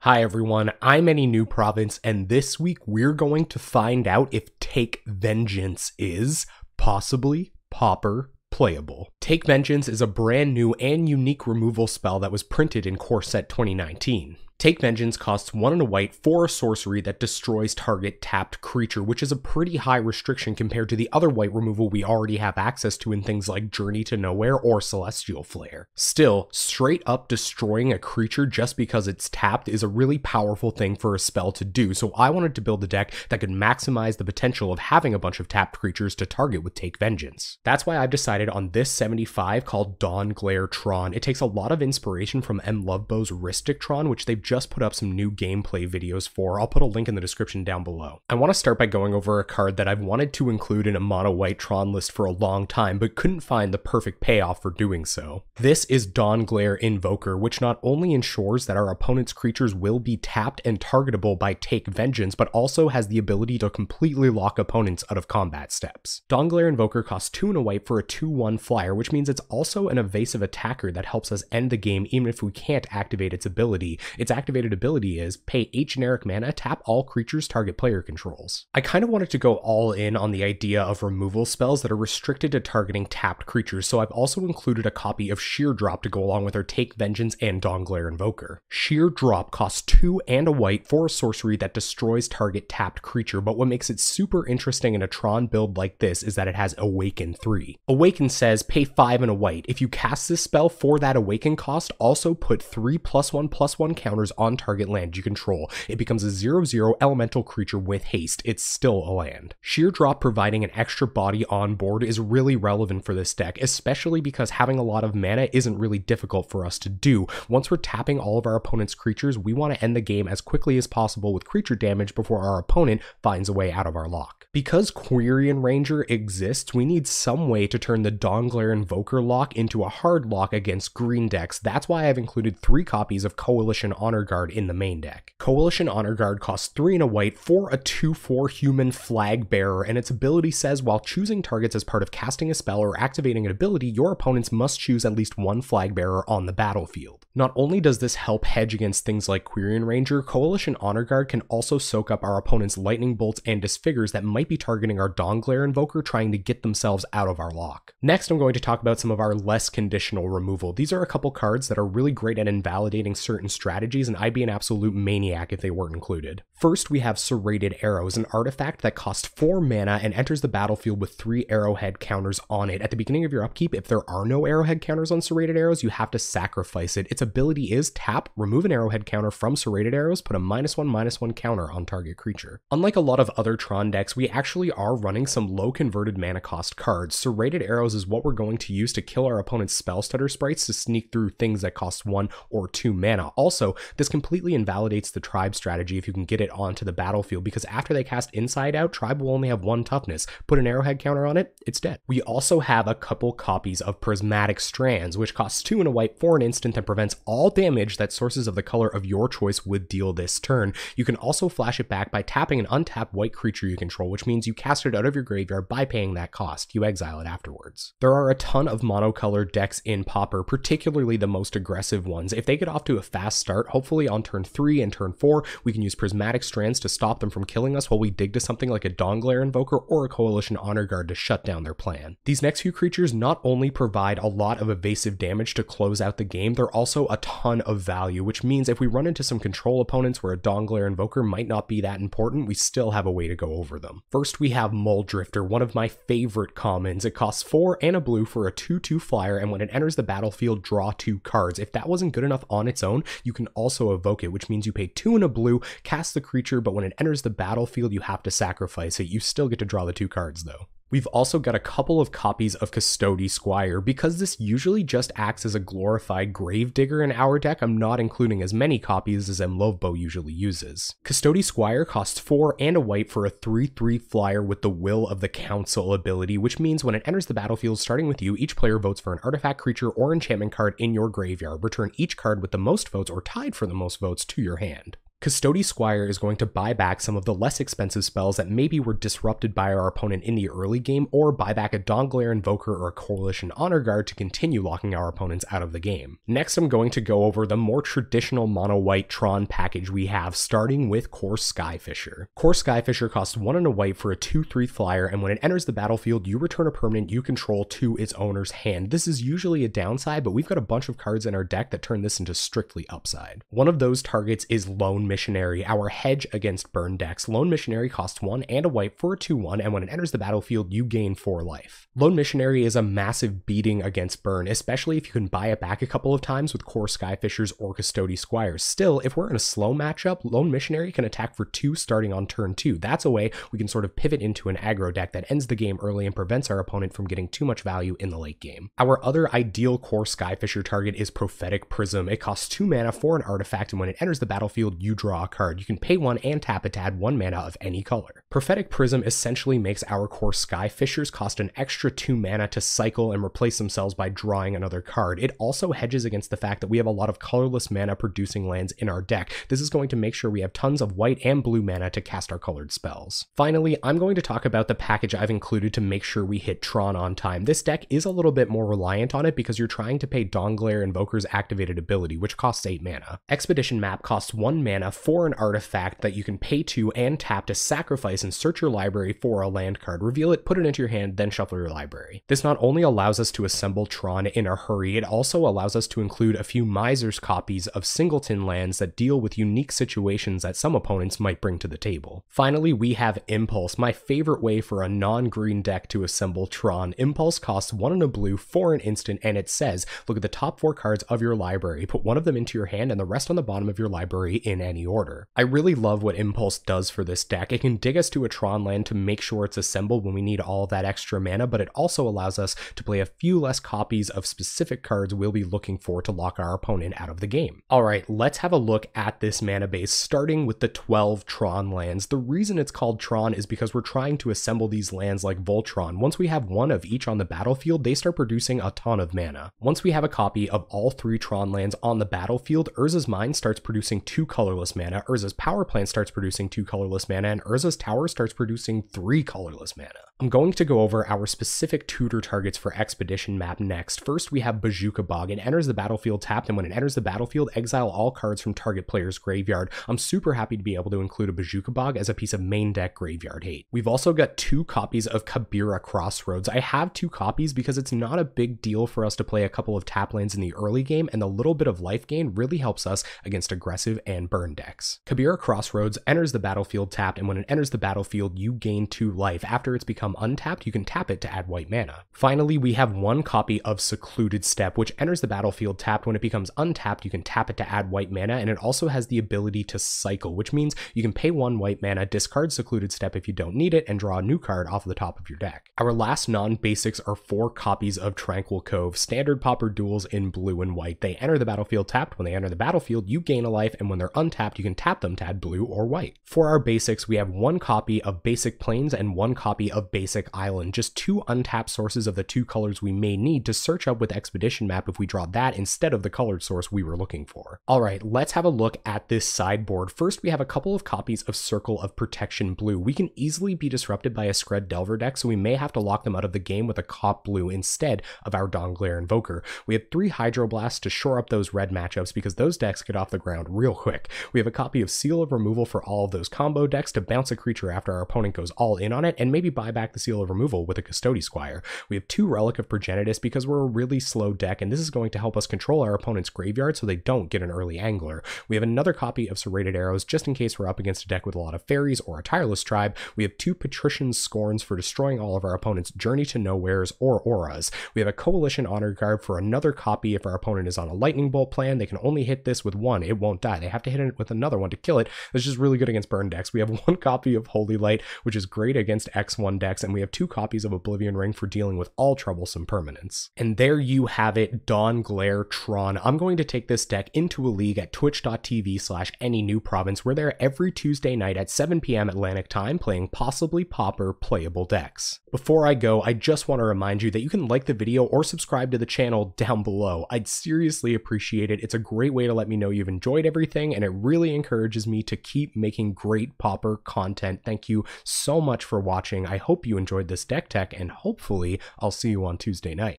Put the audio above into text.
Hi everyone, I'm Any New Province, and this week we're going to find out if Take Vengeance is possibly Pauper Playable. Take Vengeance is a brand new and unique removal spell that was printed in Core Set 2019. Take Vengeance costs 1 and a white for a sorcery that destroys target tapped creature, which is a pretty high restriction compared to the other white removal we already have access to in things like Journey to Nowhere or Celestial Flare. Still, straight up destroying a creature just because it's tapped is a really powerful thing for a spell to do, so I wanted to build a deck that could maximize the potential of having a bunch of tapped creatures to target with Take Vengeance. That's why I've decided on this 75 called Dawnglare Tron. It takes a lot of inspiration from M. Lovebow's Ristic Tron, which they've just put up some new gameplay videos for. I'll put a link in the description down below. I want to start by going over a card that I've wanted to include in a mono white Tron list for a long time, but couldn't find the perfect payoff for doing so. This is Dawnglare Invoker, which not only ensures that our opponent's creatures will be tapped and targetable by Take Vengeance, but also has the ability to completely lock opponents out of combat steps. Dawnglare Invoker costs 2 and a white for a 2/1 flyer, which means it's also an evasive attacker that helps us end the game even if we can't activate its ability. Its activated ability is pay 8 generic mana, tap all creatures target player controls. I kind of wanted to go all in on the idea of removal spells that are restricted to targeting tapped creatures, so I've also included a copy of Sheer Drop to go along with our Take Vengeance and Dawnglare Invoker. Sheer Drop costs 2 and a white for a sorcery that destroys target tapped creature, but what makes it super interesting in a Tron build like this is that it has Awaken 3. Awaken says pay 5 and a white. If you cast this spell for that Awaken cost, also put 3 +1/+1 counters on target land you control. It becomes a 0/0 elemental creature with haste. It's still a land. Sheer Drop providing an extra body on board is really relevant for this deck, especially because having a lot of mana isn't really difficult for us to do. Once we're tapping all of our opponent's creatures, we want to end the game as quickly as possible with creature damage before our opponent finds a way out of our lock. Because Quirion Ranger exists, we need some way to turn the Dawnglare Invoker lock into a hard lock against green decks. That's why I've included 3 copies of Coalition Honor Guard in the main deck. Coalition Honor Guard costs 3 and a white for a 2/4 human flag bearer, and its ability says while choosing targets as part of casting a spell or activating an ability, your opponents must choose at least 1 flag bearer on the battlefield. Not only does this help hedge against things like Quirion Ranger, Coalition Honor Guard can also soak up our opponent's lightning bolts and disfigures that might be targeting our Dawnglare Invoker trying to get themselves out of our lock. Next, I'm going to talk about some of our less conditional removal. These are a couple cards that are really great at invalidating certain strategies, and I'd be an absolute maniac if they weren't included. First, we have Serrated Arrow, an artifact that costs 4 mana and enters the battlefield with 3 arrowhead counters on it. At the beginning of your upkeep, if there are no arrowhead counters on Serrated Arrows, you have to sacrifice it. Its ability is tap, remove an arrowhead counter from Serrated Arrows, put a -1/-1 counter on target creature. Unlike a lot of other Tron decks, we actually are running some low converted mana cost cards. Serrated Arrows is what we're going to use to kill our opponent's spell stutter sprites to sneak through things that cost 1 or 2 mana. Also, this completely invalidates the Tribe strategy if you can get it onto the battlefield, because after they cast Inside Out, Tribe will only have 1 toughness. Put an arrowhead counter on it, it's dead. We also have a couple copies of Prismatic Strands, which costs 2 and a white for an instant that prevents all damage that sources of the color of your choice would deal this turn. You can also flash it back by tapping an untapped white creature you control, which means you cast it out of your graveyard by paying that cost. You exile it afterwards. There are a ton of monocolored decks in Pauper, particularly the most aggressive ones. If they get off to a fast start, hopefully on turn 3 and turn 4, we can use Prismatic Strands to stop them from killing us while we dig to something like a Dawnglare Invoker or a Coalition Honor Guard to shut down their plan. These next few creatures not only provide a lot of evasive damage to close out the game, they're also a ton of value, which means if we run into some control opponents where a Dawnglare Invoker might not be that important, we still have a way to go over them. First, we have Muldrifter, one of my favorite commons. It costs 4 and a blue for a 2/2 flyer, and when it enters the battlefield, draw 2 cards. If that wasn't good enough on its own, you can also evoke it, which means you pay 2 and a blue, cast the creature, but when it enters the battlefield, you have to sacrifice it. You still get to draw the 2 cards though. We've also got a couple of copies of Custodial Squire. Because this usually just acts as a glorified Gravedigger in our deck, I'm not including as many copies as M. Lovebow usually uses. Custodial Squire costs 4 and a white for a 3/3 flyer with the Will of the Council ability, which means when it enters the battlefield starting with you, each player votes for an artifact, creature, or enchantment card in your graveyard. Return each card with the most votes or tied for the most votes to your hand. Custodial Squire is going to buy back some of the less expensive spells that maybe were disrupted by our opponent in the early game, or buy back a Dawnglare Invoker or a Coalition Honor Guard to continue locking our opponents out of the game. Next, I'm going to go over the more traditional mono-white Tron package we have, starting with Core Sky Fissure. Core Sky Fissure costs 1 and a white for a 2/3 flyer, and when it enters the battlefield, you return a permanent you control to its owner's hand. This is usually a downside, but we've got a bunch of cards in our deck that turn this into strictly upside. One of those targets is Lone Missionary, our hedge against burn decks. Lone Missionary costs 1 and a white for a 2/1, and when it enters the battlefield, you gain 4 life. Lone Missionary is a massive beating against burn, especially if you can buy it back a couple of times with Core Sky Fissures or Custodial Squires. Still, if we're in a slow matchup, Lone Missionary can attack for 2 starting on turn 2. That's a way we can sort of pivot into an aggro deck that ends the game early and prevents our opponent from getting too much value in the late game. Our other ideal Core Sky Fissure target is Prophetic Prism. It costs 2 mana for an artifact, and when it enters the battlefield, you draw a card. You can pay 1 and tap it to add 1 mana of any color. Prophetic Prism essentially makes our Core Sky Fissures cost an extra 2 mana to cycle and replace themselves by drawing another card. It also hedges against the fact that we have a lot of colorless mana producing lands in our deck. This is going to make sure we have tons of white and blue mana to cast our colored spells. Finally, I'm going to talk about the package I've included to make sure we hit Tron on time. This deck is a little bit more reliant on it because you're trying to pay Dawnglare Invoker's activated ability, which costs 8 mana. Expedition Map costs 1 mana for an artifact that you can pay 2 and tap to sacrifice and search your library for a land card. Reveal it, put it into your hand, then shuffle your library. This not only allows us to assemble Tron in a hurry, it also allows us to include a few Miser's copies of Singleton lands that deal with unique situations that some opponents might bring to the table. Finally, we have Impulse, my favorite way for a non-green deck to assemble Tron. Impulse costs 1 and a blue for an instant, and it says, look at the top 4 cards of your library, put 1 of them into your hand and the rest on the bottom of your library in any order. I really love what Impulse does for this deck. It can dig us to a Tron land to make sure it's assembled when we need all that extra mana, but it also allows us to play a few less copies of specific cards we'll be looking for to lock our opponent out of the game. Alright, let's have a look at this mana base, starting with the 12 Tron lands. The reason it's called Tron is because we're trying to assemble these lands like Voltron. Once we have 1 of each on the battlefield, they start producing a ton of mana. Once we have a copy of all 3 Tron lands on the battlefield, Urza's Mine starts producing 2 colorless mana, Urza's Power Plant starts producing 2 colorless mana, and Urza's Tower starts producing 3 colorless mana. I'm going to go over our specific tutor targets for Expedition Map next. First, we have Bazooka Bog. It enters the battlefield tapped, and when it enters the battlefield, exile all cards from target player's graveyard. I'm super happy to be able to include a Bazooka Bog as a piece of main deck graveyard hate. We've also got 2 copies of Kabira Crossroads. I have 2 copies because it's not a big deal for us to play a couple of tap lands in the early game, and the little bit of life gain really helps us against aggressive and burn decks. Kabira Crossroads enters the battlefield tapped, and when it enters the battlefield, you gain 2 life. After it's become untapped, you can tap it to add white mana. Finally, we have 1 copy of Secluded Step, which enters the battlefield tapped. When it becomes untapped, you can tap it to add white mana, and it also has the ability to cycle, which means you can pay 1 white mana, discard Secluded Step if you don't need it, and draw a new card off of the top of your deck. Our last non-basics are 4 copies of Tranquil Cove, standard Pauper duels in blue and white. They enter the battlefield tapped. When they enter the battlefield, you gain a life, and when they're untapped, you can tap them to add blue or white. For our basics, we have 1 copy of Basic Plains and 1 copy of Basic Island, just 2 untapped sources of the 2 colors we may need to search up with Expedition Map if we draw that instead of the colored source we were looking for. Alright, let's have a look at this sideboard. First, we have a couple of copies of Circle of Protection Blue. We can easily be disrupted by a Skred Delver deck, so we may have to lock them out of the game with a Cop Blue instead of our Dawnglare Invoker. We have 3 Hydroblasts to shore up those red matchups because those decks get off the ground real quick. We have a copy of Seal of Removal for all of those combo decks to bounce a creature after our opponent goes all in on it, and maybe buy back the Seal of Removal with a Custodial Squire. We have 2 Relic of Progenitus because we're a really slow deck, and this is going to help us control our opponent's graveyard so they don't get an early angler. We have another copy of Serrated Arrows just in case we're up against a deck with a lot of fairies or a Tireless Tribe. We have 2 Patrician Scorns for destroying all of our opponent's Journey to Nowheres or auras. We have a Coalition Honor Guard for another copy if our opponent is on a Lightning Bolt plan. They can only hit this with 1, it won't die. They have to hit it with another one to kill it. That's just really good against burn decks. We have 1 copy of Holy Light, which is great against X1 decks decks, and we have 2 copies of Oblivion Ring for dealing with all troublesome permanents. And there you have it, Dawnglare Tron. I'm going to take this deck into a league at twitch.tv/AnyNewProvince. We're there every Tuesday night at 7 p.m. Atlantic time playing Possibly Pauper Playable decks. Before I go, I just want to remind you that you can like the video or subscribe to the channel down below. I'd seriously appreciate it. It's a great way to let me know you've enjoyed everything, and it really encourages me to keep making great Pauper content. Thank you so much for watching. I hope you enjoyed this deck tech, and hopefully I'll see you on Tuesday night.